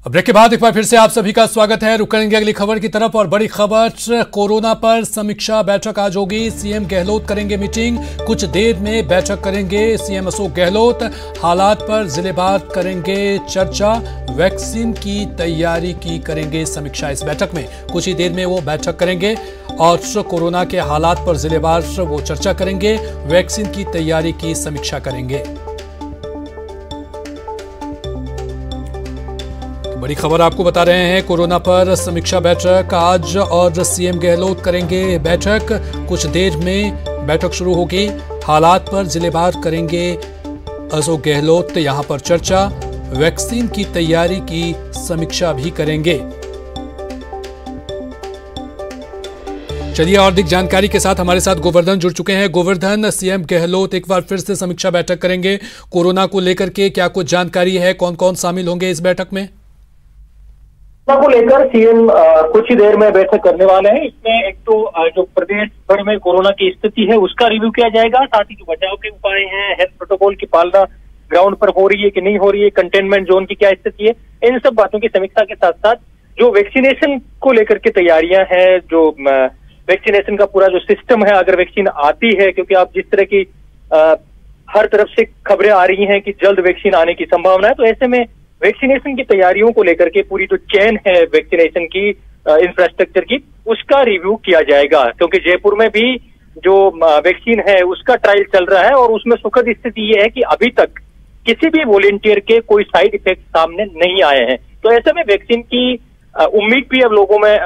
Break के बाद एक बार फिर से आप सभी का स्वागत है। रुक करेंगे अगली खबर की तरफ और बड़ी खबर, कोरोना पर समीक्षा बैठक आज होगी। सीएम गहलोत करेंगे मीटिंग, कुछ देर में बैठक करेंगे सीएम अशोक गहलोत। हालात पर जिलेवार करेंगे चर्चा, वैक्सीन की तैयारी की करेंगे समीक्षा। इस बैठक में कुछ ही देर में वो बैठक करेंगे और कोरोना के हालात पर जिलेवार वो चर्चा करेंगे, वैक्सीन की तैयारी की समीक्षा करेंगे। बड़ी खबर आपको बता रहे हैं, कोरोना पर समीक्षा बैठक आज और सीएम गहलोत करेंगे बैठक। कुछ देर में बैठक शुरू होगी। हालात पर जिलेवार करेंगे अशोक गहलोत, यहां पर चर्चा, वैक्सीन की तैयारी की समीक्षा भी करेंगे। चलिए और अधिक जानकारी के साथ हमारे साथ गोवर्धन जुड़ चुके हैं। गोवर्धन, सीएम गहलोत एक बार फिर से समीक्षा बैठक करेंगे कोरोना को लेकर के, क्या कुछ जानकारी है? कौन कौन शामिल होंगे इस बैठक में? को लेकर सीएम कुछ ही देर में बैठक करने वाले हैं। इसमें एक तो जो प्रदेश भर में कोरोना की स्थिति है उसका रिव्यू किया जाएगा, साथ ही जो बचाव के उपाय हैं, हेल्थ प्रोटोकॉल की पालना ग्राउंड पर हो रही है कि नहीं हो रही है, कंटेनमेंट जोन की क्या स्थिति है, इन सब बातों की समीक्षा के साथ साथ जो वैक्सीनेशन को लेकर के तैयारियां हैं, जो वैक्सीनेशन का पूरा जो सिस्टम है, अगर वैक्सीन आती है, क्योंकि आप जिस तरह की हर तरफ से खबरें आ रही हैं कि जल्द वैक्सीन आने की संभावना है, तो ऐसे में वैक्सीनेशन की तैयारियों को लेकर के पूरी जो चेन है वैक्सीनेशन की, इंफ्रास्ट्रक्चर की, उसका रिव्यू किया जाएगा। क्योंकि जयपुर में भी जो वैक्सीन है उसका ट्रायल चल रहा है और उसमें सुखद स्थिति ये है कि अभी तक किसी भी वॉलेंटियर के कोई साइड इफेक्ट सामने नहीं आए हैं। तो ऐसे में वैक्सीन की उम्मीद भी अब लोगों में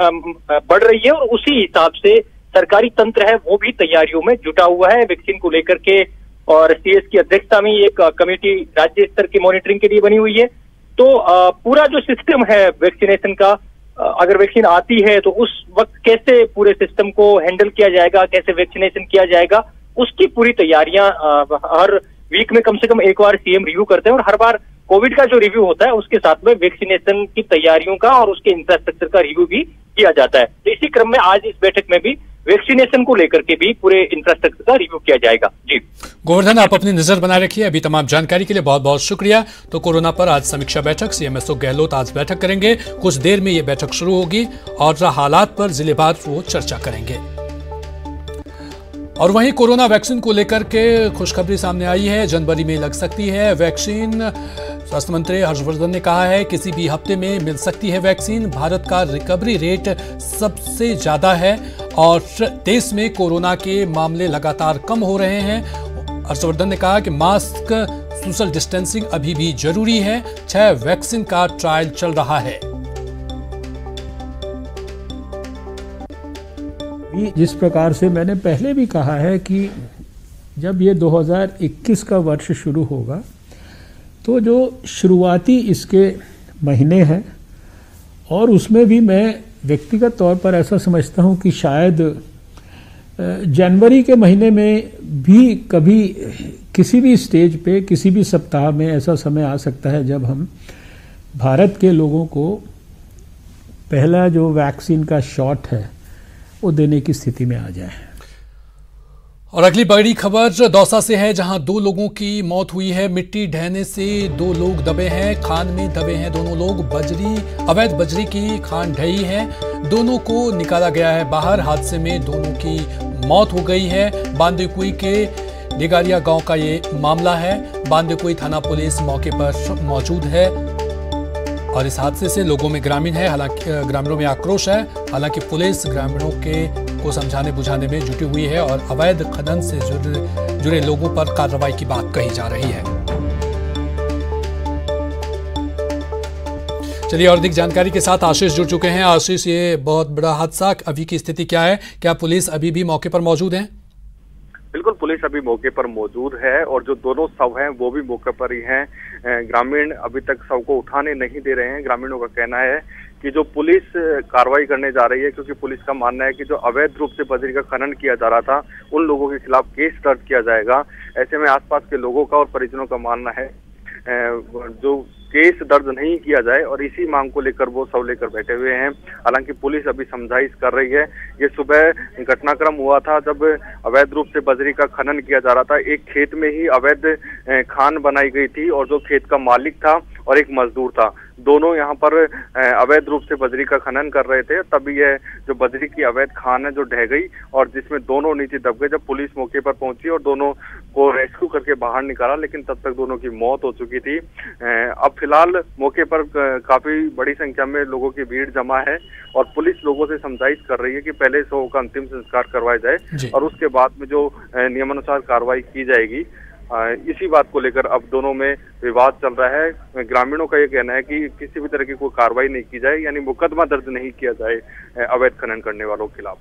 बढ़ रही है और उसी हिसाब से सरकारी तंत्र है वो भी तैयारियों में जुटा हुआ है वैक्सीन को लेकर के। और सीएस की अध्यक्षता में एक कमेटी राज्य स्तर की मॉनिटरिंग के लिए बनी हुई है। तो पूरा जो सिस्टम है वैक्सीनेशन का, अगर वैक्सीन आती है तो उस वक्त कैसे पूरे सिस्टम को हैंडल किया जाएगा, कैसे वैक्सीनेशन किया जाएगा, उसकी पूरी तैयारियां हर वीक में कम से कम एक बार सीएम रिव्यू करते हैं। और हर बार कोविड का जो रिव्यू होता है उसके साथ में वैक्सीनेशन की तैयारियों का और उसके इंफ्रास्ट्रक्चर का रिव्यू भी किया जाता है। तो इसी क्रम में आज इस बैठक में भी वैक्सीनेशन को लेकर के भी पूरे इंफ्रास्ट्रक्चर का रिव्यू किया जाएगा। जी गोवर्धन, आप अपनी नजर बनाए रखिए। अभी तमाम जानकारी के लिए बहुत बहुत शुक्रिया। तो कोरोना पर आज समीक्षा बैठक, सीएम अशोक गहलोत आज बैठक करेंगे। कुछ देर में ये बैठक शुरू होगी और हालात पर जिलेवार वो चर्चा करेंगे। और वहीं कोरोना वैक्सीन को लेकर के खुशखबरी सामने आई है, जनवरी में लग सकती है वैक्सीन। स्वास्थ्य मंत्री हर्षवर्धन ने कहा है किसी भी हफ्ते में मिल सकती है वैक्सीन। भारत का रिकवरी रेट सबसे ज्यादा है और देश में कोरोना के मामले लगातार कम हो रहे हैं। हर्षवर्धन ने कहा कि मास्क, सोशल डिस्टेंसिंग अभी भी जरूरी है। 6 वैक्सीन का ट्रायल चल रहा है। जिस प्रकार से मैंने पहले भी कहा है कि जब ये 2021 का वर्ष शुरू होगा तो जो शुरुआती इसके महीने हैं और उसमें भी मैं व्यक्तिगत तौर पर ऐसा समझता हूं कि शायद जनवरी के महीने में भी कभी किसी भी स्टेज पे, किसी भी सप्ताह में ऐसा समय आ सकता है जब हम भारत के लोगों को पहला जो वैक्सीन का शॉट है वो देने की स्थिति में आ जाए। और अगली बड़ी खबर दौसा से है, जहां 2 लोगों की मौत हुई है। मिट्टी ढहने से 2 लोग दबे हैं, खान में दबे हैं दोनों लोग। अवैध बजरी की खान ढही है, दोनों को निकाला गया है बाहर। हादसे में दोनों की मौत हो गई है। बांदीकुई के डिगारिया गांव का ये मामला है। बांदीकुई थाना पुलिस मौके पर मौजूद है और इस हादसे से लोगों में ग्रामीणों में आक्रोश है। हालांकि पुलिस ग्रामीणों को समझाने बुझाने में जुटी हुई है और अवैध खनन से जुड़े लोगों पर कार्रवाई की बात कही जा रही है। चलिए और अधिक जानकारी के साथ आशीष जुड़ चुके हैं। आशीष, ये बहुत बड़ा हादसा, अभी की स्थिति क्या है? क्या पुलिस अभी भी मौके पर मौजूद है? बिल्कुल, पुलिस अभी मौके पर मौजूद है और जो दोनों शव हैं वो भी मौके पर ही हैं। ग्रामीण अभी तक शव को उठाने नहीं दे रहे हैं। ग्रामीणों का कहना है कि जो पुलिस कार्रवाई करने जा रही है, क्योंकि पुलिस का मानना है कि जो अवैध रूप से बजरी का खनन किया जा रहा था उन लोगों के खिलाफ केस दर्ज किया जाएगा। ऐसे में आसपास के लोगों का और परिजनों का मानना है जो केस दर्ज नहीं किया जाए और इसी मांग को लेकर वो सब लेकर बैठे हुए हैं। हालांकि पुलिस अभी समझाइश कर रही है। ये सुबह घटनाक्रम हुआ था जब अवैध रूप से बजरी का खनन किया जा रहा था। एक खेत में ही अवैध खान बनाई गई थी और जो खेत का मालिक था और एक मजदूर था। दोनों यहाँ पर अवैध रूप से बजरी का खनन कर रहे थे। तभी यह जो बजरी की अवैध खान है जो ढह गई और जिसमें दोनों नीचे दब गए। जब पुलिस मौके पर पहुंची और दोनों को रेस्क्यू करके बाहर निकाला, लेकिन तब तक दोनों की मौत हो चुकी थी। अब फिलहाल मौके पर काफी बड़ी संख्या में लोगों की भीड़ जमा है और पुलिस लोगों से समझाइश कर रही है कि पहले शव का अंतिम संस्कार करवाया जाए और उसके बाद में जो नियमानुसार कार्रवाई की जाएगी। इसी बात को लेकर अब दोनों में विवाद चल रहा है। ग्रामीणों का ये कहना है कि किसी भी तरह की कोई कार्रवाई नहीं की जाए, यानी मुकदमा दर्ज नहीं किया जाए अवैध खनन करने वालों के खिलाफ।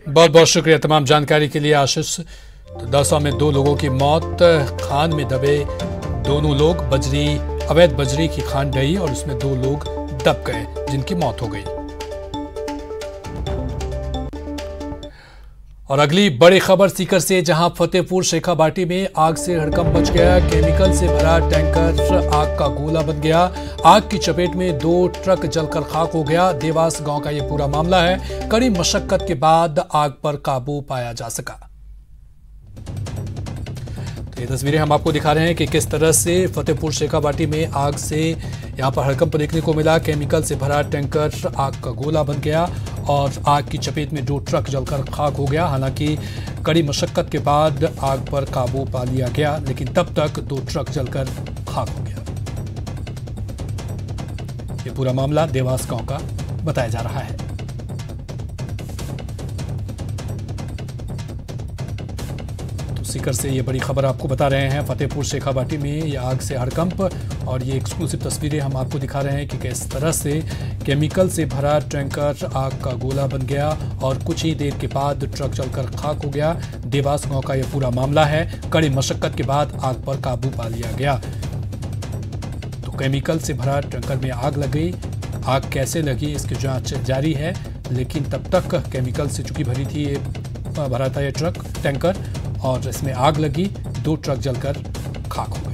बहुत बहुत शुक्रिया तमाम जानकारी के लिए आशीष। तो दौसा में 2 लोगों की मौत, खान में दबे दोनों लोग, अवैध बजरी की खान ढही और उसमें 2 लोग दब गए जिनकी मौत हो गई। और अगली बड़ी खबर सीकर से, जहां फतेहपुर शेखाबाटी में आग से हड़कंप मच गया। केमिकल से भरा टैंकर आग का गोला बन गया। आग की चपेट में 2 ट्रक जलकर खाक हो गया। देवास गांव का यह पूरा मामला है। कड़ी मशक्कत के बाद आग पर काबू पाया जा सका। तो ये तस्वीरें हम आपको दिखा रहे हैं कि किस तरह से फतेहपुर शेखाबाटी में आग से यहां पर हड़कंप देखने को मिला। केमिकल से भरा टैंकर आग का गोला बन गया और आग की चपेट में 2 ट्रक जलकर खाक हो गया। हालांकि कड़ी मशक्कत के बाद आग पर काबू पा लिया गया, लेकिन तब तक 2 ट्रक जलकर खाक हो गया। ये पूरा मामला देवास गांव का बताया जा रहा है। सीकर से ये बड़ी खबर आपको बता रहे हैं। फतेहपुर शेखाबाटी में ये आग से हड़कंप और ये एक्सक्लूसिव तस्वीरें हम आपको दिखा रहे हैं कि किस तरह से केमिकल से भरा टैंकर आग का गोला बन गया और कुछ ही देर के बाद ट्रक जलकर खाक हो गया। देवास गांव का ये पूरा मामला है। कड़ी मशक्कत के बाद आग पर काबू पा लिया गया। तो केमिकल से भरा टैंकर में आग लग गई। आग कैसे लगी इसकी जांच जारी है, लेकिन तब तक केमिकल से चूंकि भरा था ये टैंकर और इसमें आग लगी। 2 ट्रक जलकर खाक हो गए।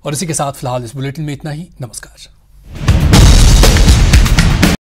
और इसी के साथ फिलहाल इस बुलेटिन में इतना ही। नमस्कार।